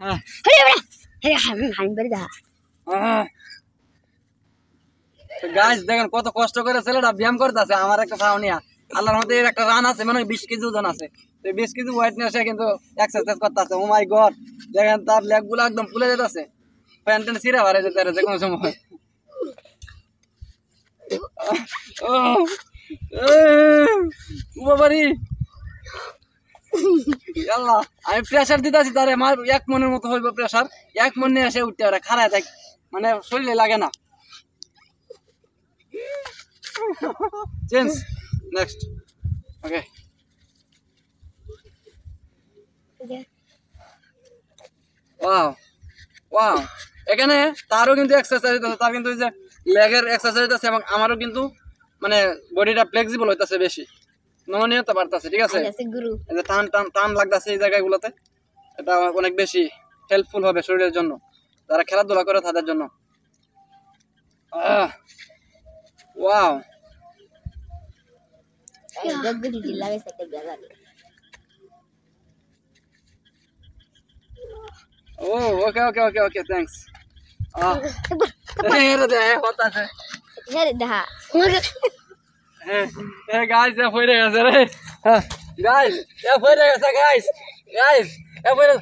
হরে বড়া হরে হান বের দা তো গাইস দেখেন কত কষ্ট করে ছেলেটা ব্যায়াম করতেছে আমার একটা ফাউনিয়া আল্লাহর মধ্যে এর একটা রান আছে মানে 20 কেজি ওজন আছে তো 20 কেজি ওয়েট নিয়ে সে কিন্তু এক্সারসাইজ করতেছে ও মাই গড দেখেন তার লেগ গুলো একদম ফুলে যেতেছে প্যান্ট ছিঁড়ে বাড়ে যেতে পারে যে কোনো সময় বাবারি আল্লাহ আমি প্রেসার দিতেছি তারে আমার 1 মনের মতো হইব প্রেসার 1 মন নিয়ে এসে উঠতে পারে খাড়ায় দেখ মানে শরীরে লাগে না change next okay wow wow এখানে তারও কিন্তু এক্সারসাইজ আছে তার কিন্তু যে লেগের এক্সারসাইজ আছে এবং আমারও কিন্তু মানে বডিটা ফ্লেক্সিবল হইতাছে বেশি নমনীয় তো বাড়তাছে ঠিক আছে এই যে টান টান টান লাগতাছে এই জায়গাগুলোতে এটা অনেক বেশি হেল্পফুল হবে শরীরের জন্য যারা খেলাধুলা করে তাদের জন্য ওয়াও ও ওকে ওকে ওকে ওকে থ্যাঙ্কস হেরে দে হতা আছে হেরে দা এ গাইস এ ফইরে গেছে রে গাইস এ ফইরে গেছে গাইস গাইস এ ফইরে